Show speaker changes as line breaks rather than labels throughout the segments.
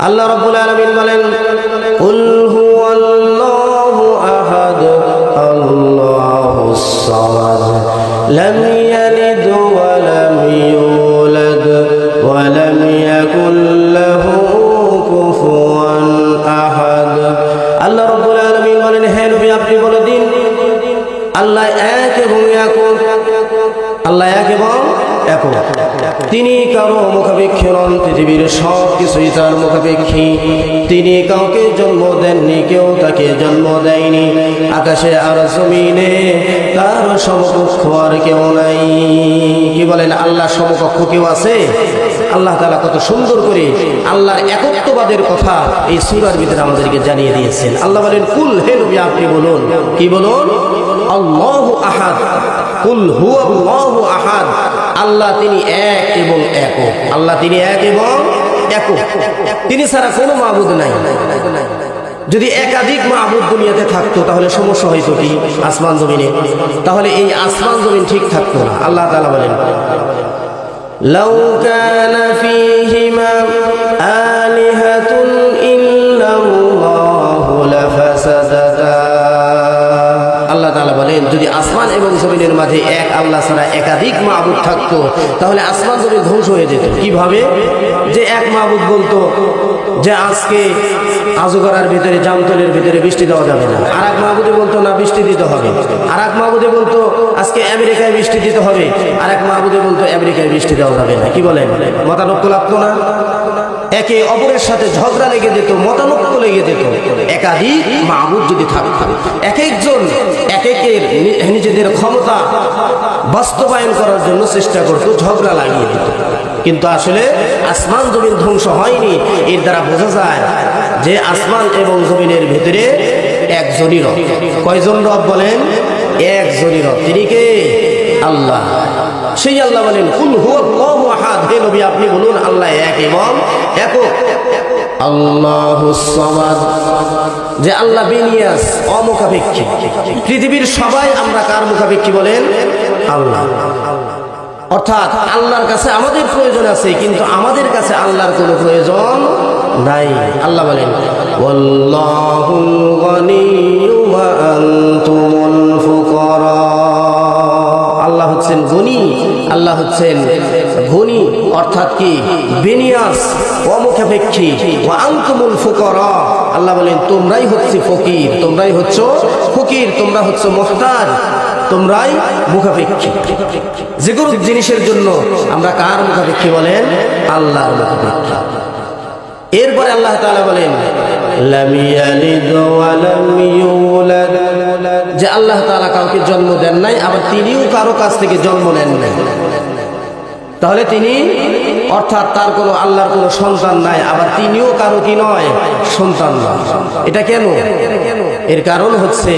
আল্লাহ রাব্বুল আলামিন বলেন কুল হুয়াল্লাহু আহাদ আল্লাহুস সামাদ লাম ইয়ালিদ ওয়া লাম ইউলাদ ওয়া লাম ইয়াকুল লাহু কুফুয়ান আহাদ। আল্লাহ রাব্বুল আলামিন বলেন হে নবী আপনি বলে দিন আল্লাহ এক এবং একক, আল্লাহ এক এবং একক, তিনি কারো মুখাপেক্ষী নন, পৃথিবীর সব কিছুই তার মুখাপেক্ষী। তিনি কাউকে জন্ম দেননি, কেউ তাকে জন্ম দেয়নি। আকাশে আর জমিনে তার সমকক্ষ আর কেউ নাই। কি বলেন আল্লাহ সমকক্ষ কেউ আছে? আল্লাহ তাআলা কত সুন্দর করে আল্লাহর একত্ববাদের কথা এই সূরার ভিতরে আমাদেরকে জানিয়ে দিয়েছেন। আল্লাহ বলেন কুল হে নবী আপনি বলুন, কি বলুন? আল্লাহু আহাদ, কুল হুয়াল্লাহু আহাদ, আল্লাহ তিনি এক এবং একক, আল্লাহ তিনি এক এবং একক, তিনি ছাড়া কোনো মাবুদ নাই। যদি একাধিক মাবুদ দুনিয়াতে থাকতো তাহলে সমস্যা হইতো কি আসমান জমিনে? তাহলে এই আসমান জমিন ঠিক থাকতো না। আল্লাহ তাআলা বলেন লাউ কানা ফীহিমা আলিহাতুন ইল্লাল্লাহু লাফাসাদাতা। আল্লাহ তাআলা বলেন যদি আসমান এবং জমিনের মাঝে এক আল্লাহ ছাড়া একাধিক মাবুদ থাকতো তাহলে আসমান জমিন ধ্বংস হয়ে যেত। কিভাবে? যে এক মাবুদ বলতো যে আজকে আজগরার ভিতরে জামতলের ভিতরে বৃষ্টি দেওয়া যাবে না, আর এক মাবুদে বলতো না বৃষ্টি দিতে হবে, আর এক মাবুদে বলতো আজকে আমেরিকায় বৃষ্টি দিতে হবে, আর এক মাবুদে বলতো আমেরিকায় বৃষ্টি দেওয়া যাবে না। কি বলেন? মতানৈক্য লাগতো না? একে অপরের সাথে ঝগড়া লেগে যেত, মতানৈক্য লেগে যেত। একাধিক মাবুদ যদি থাকতো, এক একজন এক একের নিজেদের ক্ষমতা বাস্তবায়ন করার জন্য চেষ্টা করতো, ঝগড়া লাগিয়ে দিত। কিন্তু আসলে আসমান জমিন ধ্বংস হয়নি। এর দ্বারা বোঝা যায় যে আসমান এবং জমিনের ভিতরে একজনই রব। কয়জন রব বলেন? একজনই রব। তিনি কে? আল্লাহ। সেই আল্লাহ বলেন কুল হুয়াল্লাহু আহাদ, হে নবী আপনি বলুন আল্লাহ এক এবং একক। আল্লাহুস সামাদ, যে আল্লাহ বেনিয়াস, অমুখাপেক্ষী। পৃথিবীর সবাই আমরা কার মুখাপেক্ষী বলেন? আল্লাহ। অর্থাৎ আল্লাহর কাছে আমাদের প্রয়োজন আছে, কিন্তু আমাদের কাছে আল্লাহর কোনো প্রয়োজন নাই। আল্লাহ বলেন ওয়াল্লাহুল গনিয়্যু ওয়া আনতুমুল ফুকারা। আল্লাহ হচ্ছেন গনি, আল্লাহ হচ্ছেন গনি অর্থাৎ কি বেনিয়াস, অমুখাপেক্ষী। ওয়া আনতুমুল ফুকারা, আল্লাহ বলেন তোমরাই হচ্ছে ফকির, তোমরাই হচ্ছ ফকির, তোমরা হচ্ছ মুহতাজ, তোমরাই মুখাপেক্ষী। যে কোনো জিনিসের জন্য আমরা কার মুখাপেক্ষী বলেন? আল্লাহর মুখাপেক্ষী। এরপরে আল্লাহ তাআলা বলেন লাম ইয়ালিদ ওয়া লাম ইউলাদ, যে আল্লাহ তাআলা কাউকে জন্ম দেন নাই, আবার তিনিও কারো কাছ থেকে জন্ম নেন নাই। তাহলে তিনি অর্থাৎ তার কোনো আল্লাহর কোনো সন্তান নাই, আবার তিনিও কারো কি নয়? সন্তান নয়। এটা কেন? এর কারণ হচ্ছে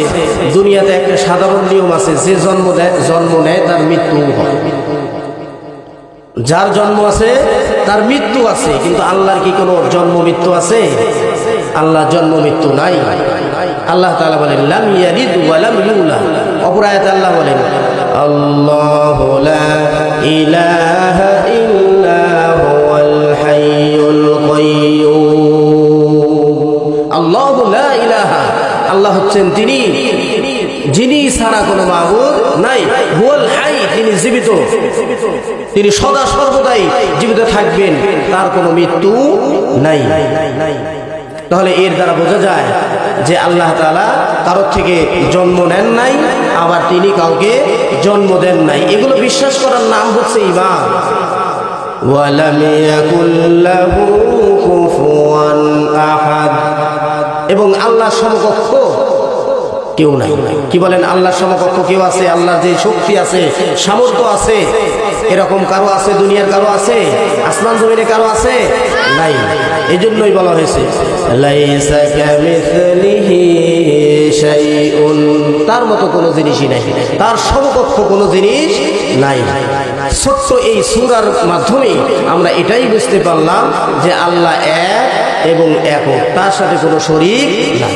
দুনিয়াতে একটা সাধারণ নিয়ম আছে, যে জন্ম নেয় তার মৃত্যু হয়। যার জন্ম আছে তার মৃত্যু আছে, কিন্তু আল্লাহর কি কোনো জন্ম মৃত্যু আছে? আল্লাহ জন্ম মৃত্যু নাই। আল্লাহ তাআলা বলেন লাম ইয়ালিদ ওয়া লাম ইউলাদ। অপর আয়াতে আল্লাহ বলেন আল্লাহু লা ইলাহা ইল্লা হুয়াল হাইয়ুল কাইয়্যুম। আল্লাহু লা ইলাহা, আল্লাহ হচ্ছেন তিনি যিনি ছাড়া কোনো মাবুদ নাই। হুয়াল হাই, তিনি জীবিত, তিনি সদা সর্বদাই জীবিত থাকবেন, তার কোনো মৃত্যু নাই। তাহলে এর দ্বারা বোঝা যায় যে আল্লাহ তাআলা কারোর থেকে জন্ম নেন নাই, আবার তিনি কাউকে জন্ম দেন নাই। এগুলো বিশ্বাস করার নাম হচ্ছে ঈমান। ওয়ালাম ইয়াকুল লাহু কুফুয়ান আহাদ, এবং আল্লাহ সমকক্ষ কেউ নাই। কি বলেন? আল্লাহর সমকক্ষ কেউ আছে? আল্লাহর যে শক্তি আছে, সামর্থ্য আছে, এরকম কারো আছে? দুনিয়ার কারো আছে? আসমান জমিনে কারো আছে? নাই। এজন্যই বলা হয়েছে লাইসা কামিসলিহি শাইউন, তার মতো কোনো জিনিসই নাই, তার সমকক্ষ কোনো জিনিস নাই। ছোট্ট এই সূরার মাধ্যমে আমরা এটাই বুঝতে পারলাম যে আল্লাহ এক এবং একক, তার সাথে কোনো শরীক নাই।